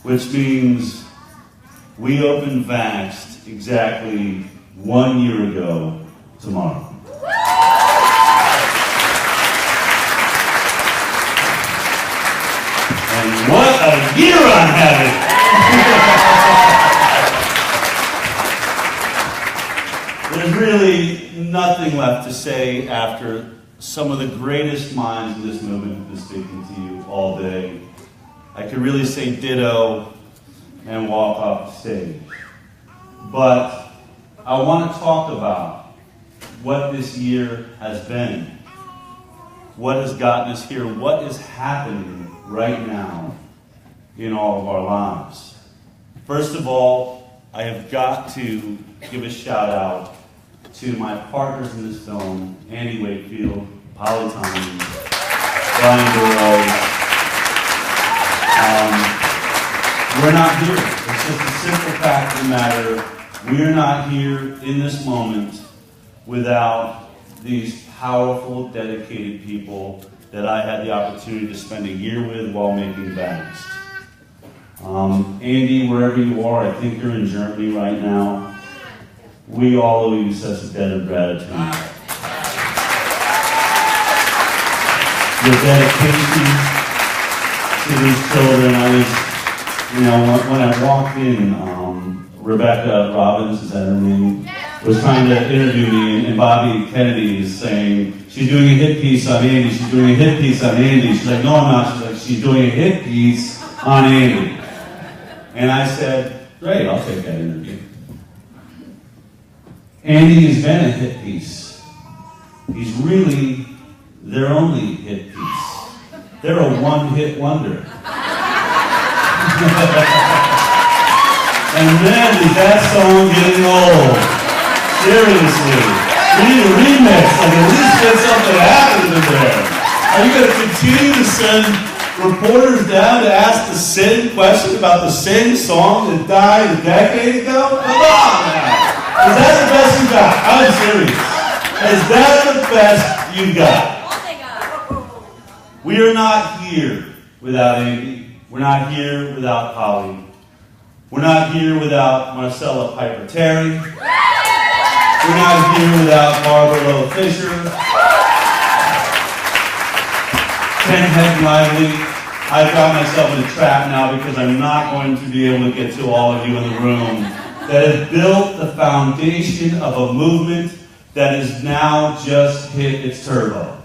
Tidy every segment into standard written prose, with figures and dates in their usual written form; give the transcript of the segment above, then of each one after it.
which means we opened Vaxxed exactly 1 year ago tomorrow. And what a year I'm having! There's really nothing left to say after some of the greatest minds in this movement have been speaking to you all day. I could really say ditto and walk off the stage. But I want to talk about what this year has been, what has gotten us here, what is happening right now in all of our lives. First of all, I have got to give a shout out to my partners in this film, Andy Wakefield, Polly Tomlin, Brian Burrows. We're not here. It's just a simple fact of the matter. We're not here in this moment without these powerful, dedicated people that I had the opportunity to spend a year with while making Vaxxed. Andy, wherever you are, I think you're in Germany right now. We all owe you such a debt of gratitude. Your dedication to these children. When I walked in, Rebecca Robbins, is that her name, was trying to interview me, and Bobby Kennedy is saying, she's doing a hit piece on Andy, she's doing a hit piece on Andy. She's like, no, I'm not. She's like, she's doing a hit piece on Andy. And I said, great, I'll take that interview. Andy has been a hit piece. He's really their only hit piece. They're a one-hit wonder. And man, is that song getting old. Seriously. We need a remix. Like, at least get something happening in there. Are you going to continue to send reporters down to ask the same question about the same song that died a decade ago? Come on now. Is that the best you got? I'm serious. Is that the best you got? We are not here without Andy. We're not here without Polly. We're not here without Marcella Piper Terry. We're not here without Barbara Lowe Fisher. Ken Head Lively. I've got myself in a trap now because I'm not going to be able to get to all of you in the room that has built the foundation of a movement that has now just hit its turbo.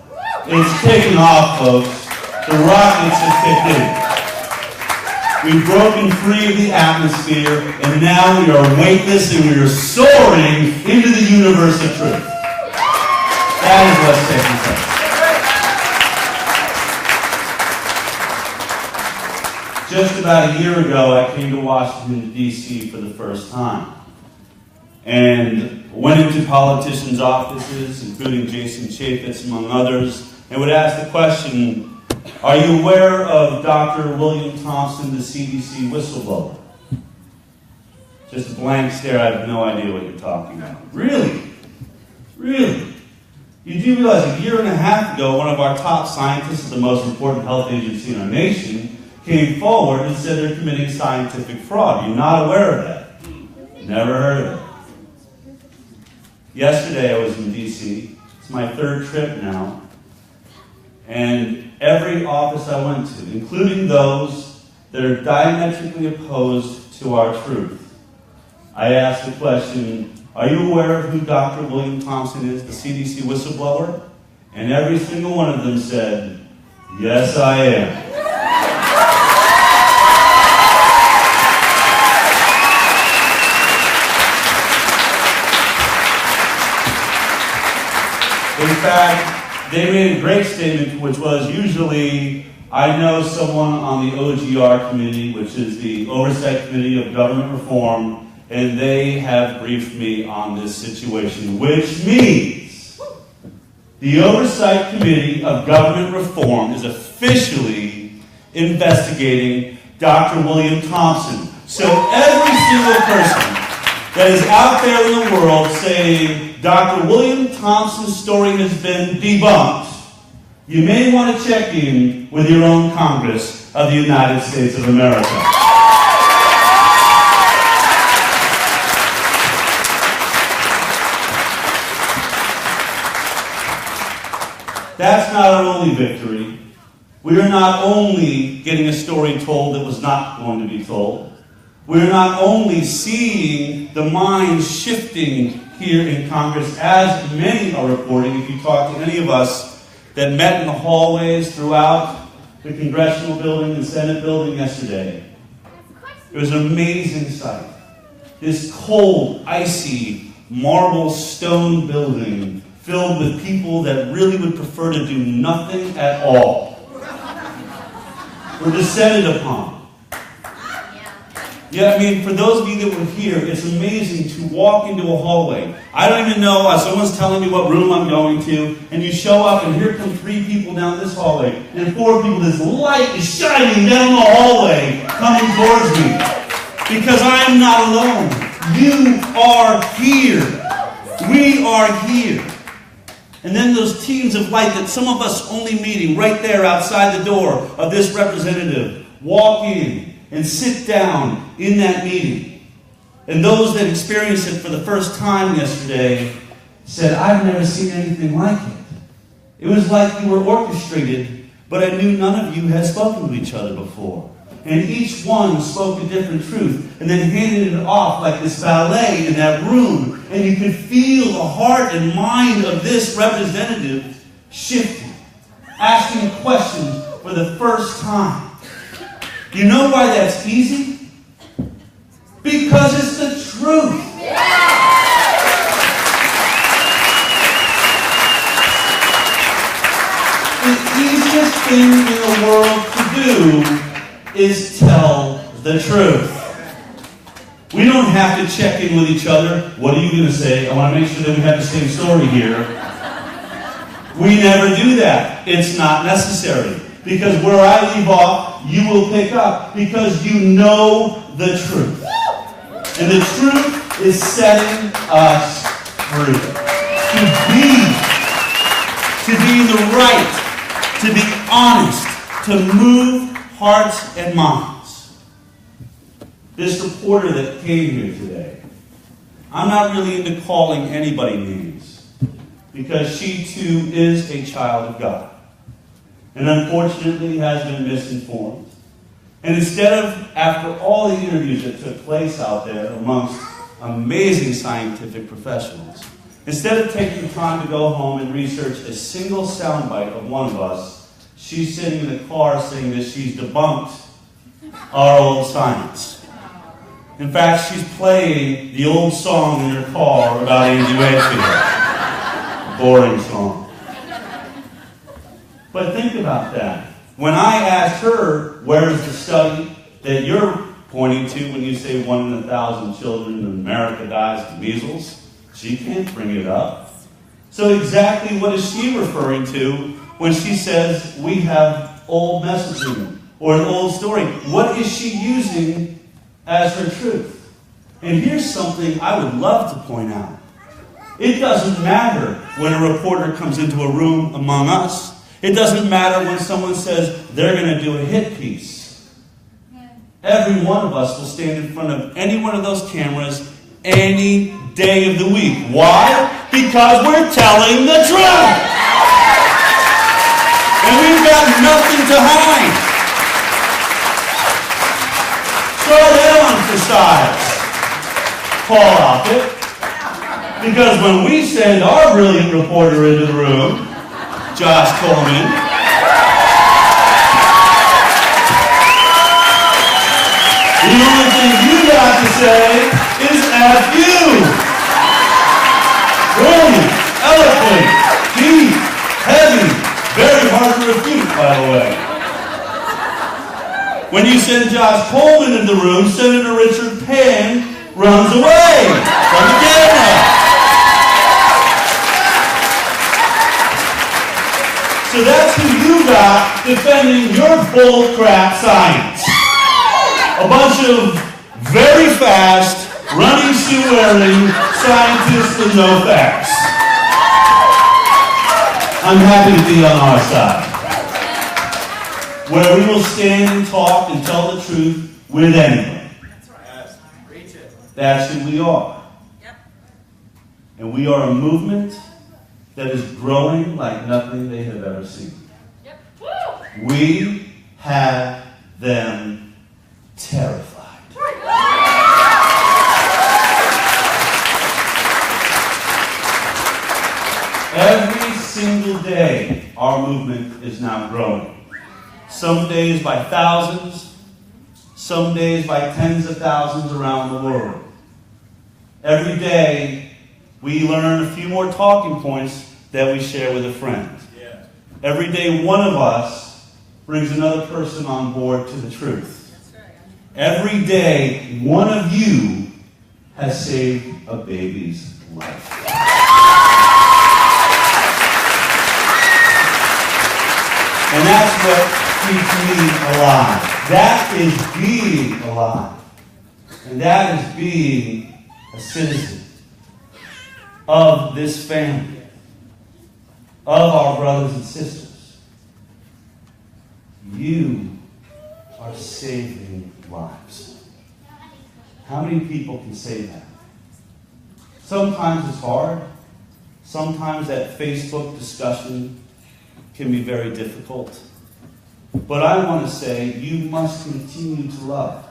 It's taken off, folks. The rockets have kicked in. We've broken free of the atmosphere, and now we are weightless and we are soaring into the universe of truth. That is what's taking place. Just about a year ago, I came to Washington, D.C. for the first time, and went into politicians' offices, including Jason Chaffetz, among others, and would ask the question, are you aware of Dr. William Thompson, the CDC whistleblower? Just a blank stare, I have no idea what you're talking about. Really? Really? You do realize a year and a half ago, one of our top scientists at the most important health agency in our nation came forward and said they're committing scientific fraud. You're not aware of that? Never heard of it. Yesterday I was in D.C. It's my third trip now. And every office I went to, including those that are diametrically opposed to our truth, I asked the question, are you aware of who Dr. William Thompson is, the CDC whistleblower? And every single one of them said, yes, I am. In fact, they made a great statement, which was usually, I know someone on the OGR committee, which is the Oversight Committee of Government Reform, and they have briefed me on this situation, which means the Oversight Committee of Government Reform is officially investigating Dr. William Thompson. So every single person that is out there in the world saying Dr. William Thompson's story has been debunked, you may want to check in with your own Congress of the United States of America. That's not our only victory. We are not only getting a story told that was not going to be told. We're not only seeing the minds shifting here in Congress, as many are reporting. If you talk to any of us that met in the hallways throughout the Congressional building and Senate building yesterday, it was an amazing sight. This cold, icy, marble stone building filled with people that really would prefer to do nothing at all. Were descended upon. Yeah, I mean, for those of you that were here, it's amazing to walk into a hallway. I don't even know, someone's telling me what room I'm going to, and you show up, and here come 3 people down this hallway, and 4 people, this light is shining down the hallway, coming towards me. Because I am not alone. You are here. We are here. And then those teams of light that some of us only meeting right there outside the door of this representative walk in and sit down in that meeting. And those that experienced it for the first time yesterday said, I've never seen anything like it. It was like you were orchestrated, but I knew none of you had spoken to each other before. And each one spoke a different truth and then handed it off like this ballet in that room. And you could feel the heart and mind of this representative shifting, asking questions for the first time. You know why that's easy? Because it's the truth. The easiest thing in the world to do is tell the truth. We don't have to check in with each other. What are you going to say? I want to make sure that we have the same story here. We never do that. It's not necessary. Because where I leave off, you will pick up. Because you know the truth. And the truth is setting us free. To be in the right, to be honest, to move hearts and minds. This reporter that came here today, I'm not really into calling anybody names because she too is a child of God and unfortunately has been misinformed. And instead of, after all the interviews that took place out there amongst amazing scientific professionals, instead of taking time to go home and research a single soundbite of one of us, she's sitting in the car saying that she's debunked our old science. In fact, she's playing the old song in her car about Andy Redfield. A boring song. But think about that. When I asked her, where's the study that you're pointing to when you say 1 in 1,000 children in America dies of measles, she can't bring it up. So exactly what is she referring to when she says we have old messaging or an old story? What is she using as her truth? And here's something I would love to point out. It doesn't matter when a reporter comes into a room among us. It doesn't matter when someone says they're going to do a hit piece. Every one of us will stand in front of any one of those cameras any day of the week. Why? Because we're telling the truth. And we've got nothing to hide. Throw that on for size, Paul Offit. Because when we send our brilliant reporter into the room, Josh Coleman, the only thing you got to say is F you. Brilliant, eloquent, deep, heavy, very hard to refute, by the way. When you send Josh Coleman in the room, Senator Richard Penn runs away from the camera. So that's who you got defending your bull crap science. A bunch of very fast, running shoe wearing scientists with no facts. I'm happy to be on our side, where we will stand and talk and tell the truth with anyone. That's who we are. And we are a movement that is growing like nothing they have ever seen. We have them terrified. Every single day, our movement is now growing. Some days by thousands, some days by tens of thousands around the world. Every day, we learn a few more talking points that we share with a friend. Yeah. Every day, one of us brings another person on board to the truth. That's right. Every day, one of you has saved a baby's life. And that's what keeps me alive. That is being alive. And that is being a citizen of this family, of our brothers and sisters. You are saving lives. How many people can say that? Sometimes it's hard. Sometimes that Facebook discussion can be very difficult. But I want to say you must continue to love.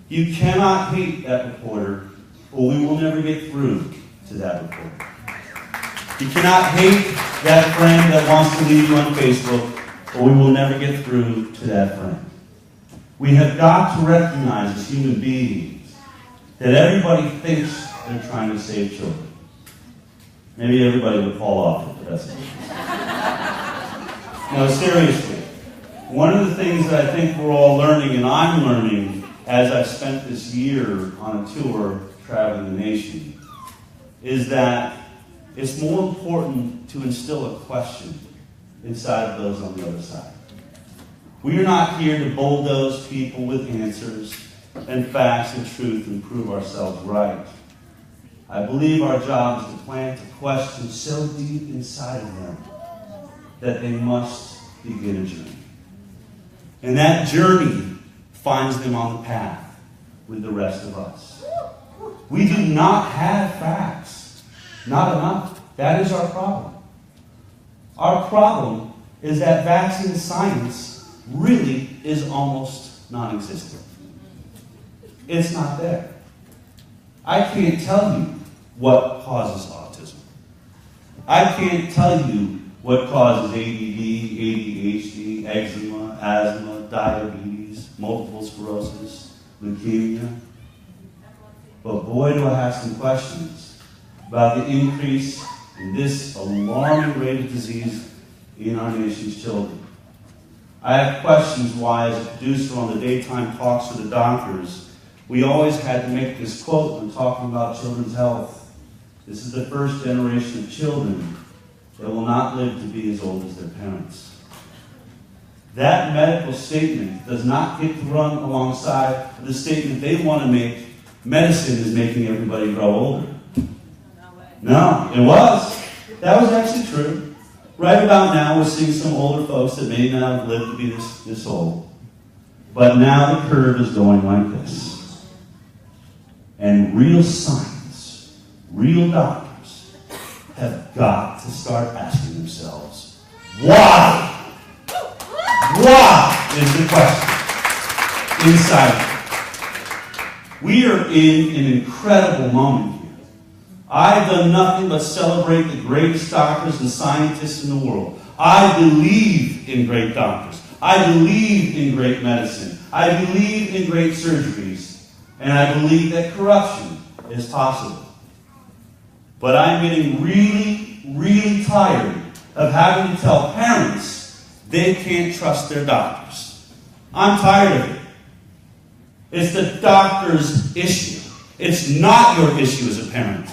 You cannot hate that reporter, or we will never get through to that reporter. You cannot hate that friend that wants to leave you on Facebook, or we will never get through to that friend. We have got to recognize as human beings that everybody thinks they're trying to save children. Maybe everybody would fall off it, but that's it. No, seriously, one of the things that I think we're all learning, and I'm learning as I've spent this year on a tour traveling the nation, is that it's more important to instill a question inside of those on the other side. We are not here to bulldoze people with answers and facts and truth and prove ourselves right. I believe our job is to plant a question so deep inside of them that they must begin a journey. And that journey finds them on the path with the rest of us. We do not have facts. Not enough. That is our problem. Our problem is that vaccine science really is almost non-existent. It's not there. I can't tell you what causes autism. I can't tell you what causes ADD, ADHD, eczema, asthma, diabetes, multiple sclerosis, leukemia. But boy, do I have some questions about the increase in this alarming rate of disease in our nation's children. I have questions why, as a producer on the daytime talks to the doctors, we always had to make this quote when talking about children's health. This is the first generation of children that will not live to be as old as their parents. That medical statement does not get to run alongside the statement they want to make. Medicine is making everybody grow older. No, it was. That was actually true. Right about now, we're seeing some older folks that may not have lived to be this old. But now the curve is going like this. And real science, real doctors, have got to start asking themselves, why? Why is the question inside. We are in an incredible moment here. I've done nothing but celebrate the greatest doctors and scientists in the world. I believe in great doctors. I believe in great medicine. I believe in great surgeries. And I believe that corruption is possible. But I'm getting really, really tired of having to tell parents they can't trust their doctors. I'm tired of it. It's the doctor's issue. It's not your issue as a parent.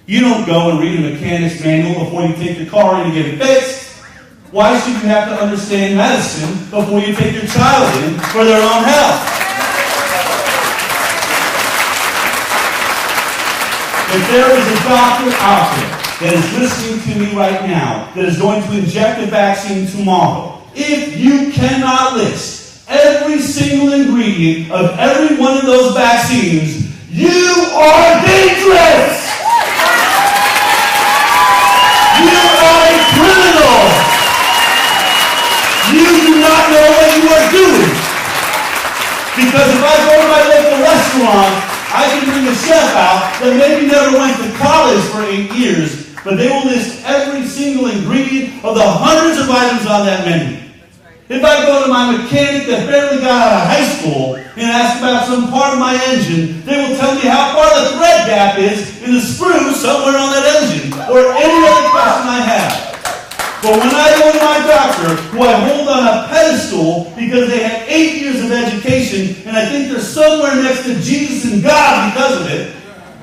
You don't go and read a mechanic's manual before you take your car in and get it fixed. Why should you have to understand medicine before you take your child in for their own health? If there is a doctor out there that is listening to me right now that is going to inject a vaccine tomorrow, if you cannot list every single ingredient of every one of those vaccines, you are dangerous! You not know what you are doing. Because if I go to my local restaurant, I can bring a chef out that maybe never went to college for 8 years, but they will list every single ingredient of the hundreds of items on that menu. If I go to my mechanic that barely got out of high school and ask about some part of my engine, they will tell me how far the thread gap is in the screw somewhere on that engine, or any other question I have. But when I go to my doctor, who I hold on a pedestal because they had 8 years of education, and I think they're somewhere next to Jesus and God because of it,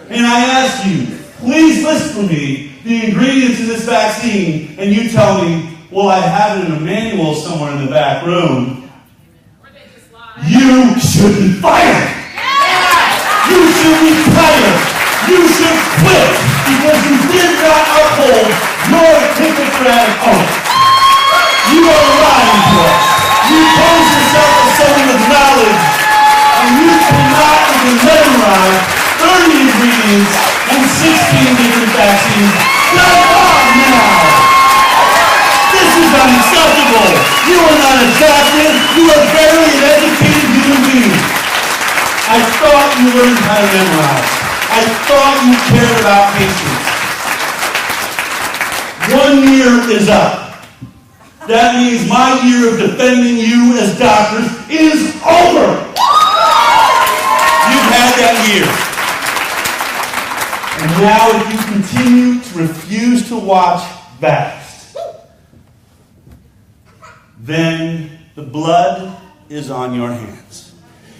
and I ask you, please list for me the ingredients in this vaccine, and you tell me, well, I have it in a manual somewhere in the back room, you should be fired. You should retire. You should quit because you did not uphold your hippocratic oath. You are lying to us. You pose yourself as someone with knowledge, and you cannot even memorize 30 ingredients and 16 different vaccines. Come on now! This is unacceptable. You are not a doctor. You are barely an educated human being. I thought you learned how to memorize. I thought you cared about patients. 1 year is up. That means my year of defending you as doctors is over. You've had that year. And now if you continue to refuse to watch Vast, then the blood is on your hands.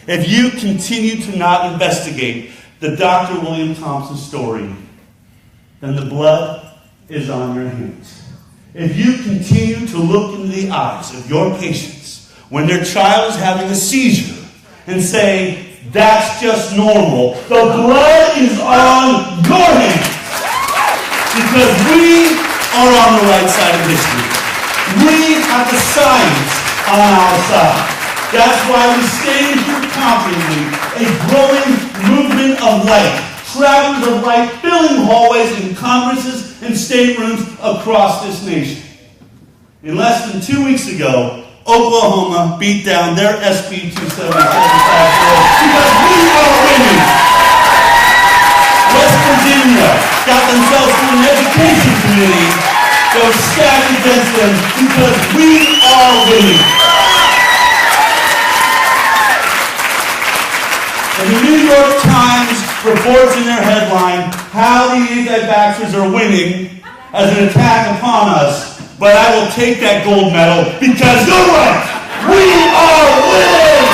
If you continue to not investigate the Dr. William Thompson story, then the blood is on your hands. If you continue to look into the eyes of your patients when their child is having a seizure and say, that's just normal, the blood is on your hands. Because we are on the right side of history. We have the science on our side. That's why we stand here confidently, a growing movement of light, travelers of light filling hallways in Congresses and staterooms across this nation. In less than 2 weeks ago, Oklahoma beat down their SB 277 because we are winning. West Virginia got themselves to an education committee that was stacked against them because we are winning. And the New York Times reports in their headline how the anti-vaxxers are winning as an attack upon us. But I will take that gold medal because you're right. We are winning.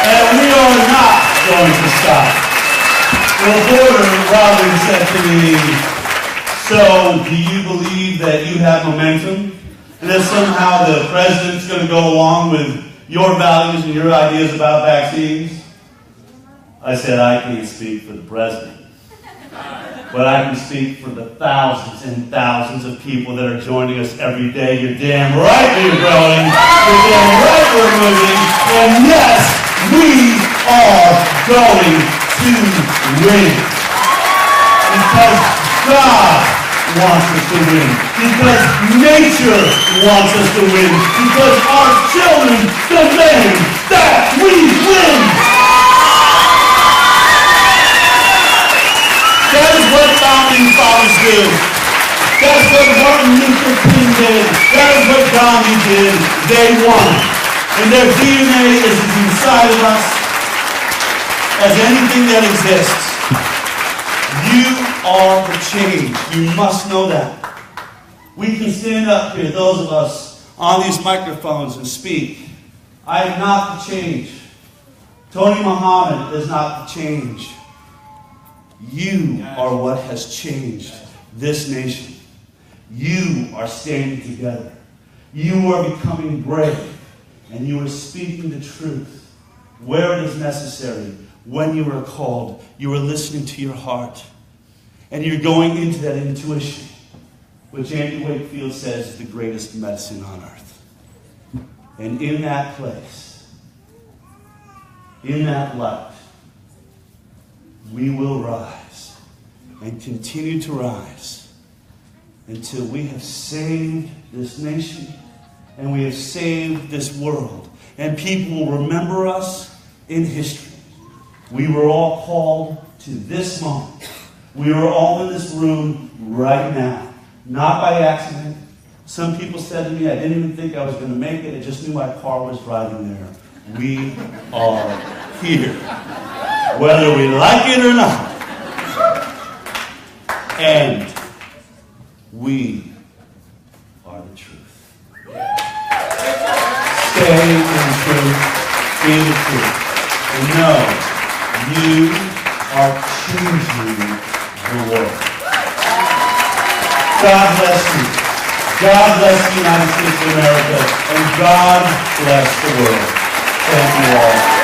And we are not going to stop. The reporter, Robin, said to me, so do you believe that you have momentum? And that somehow the president's going to go along with your values and your ideas about vaccines? I said, I can't speak for the president. But I can speak for the thousands and thousands of people that are joining us every day. You're damn right we're growing. You're damn right we're moving. And yes, we are going to win. Because God wants us to win. Because nature wants us to win. Because our children demand that we win. That is what founding fathers do. That is what Martin Luther King did. That is what Gandhi did. They won. And their DNA is as inside of us as anything that exists. You are the change. You must know that. We can stand up here, those of us on these microphones, and speak. I am not the change. Tony Muhammad is not the change. You are what has changed this nation. You are standing together. You are becoming brave. And you are speaking the truth where it is necessary. When you are called, you are listening to your heart. And you're going into that intuition, which Andy Wakefield says is the greatest medicine on earth. And in that place, in that light, we will rise and continue to rise until we have saved this nation and we have saved this world. And people will remember us in history. We were all called to this moment. We are all in this room right now. Not by accident. Some people said to me, I didn't even think I was going to make it. I just knew my car was driving there. We are here. Whether we like it or not. And we are the truth. Stay in the truth. Be the truth. And know you are changing the world. God bless you. God bless the United States of America. And God bless the world. Thank you all.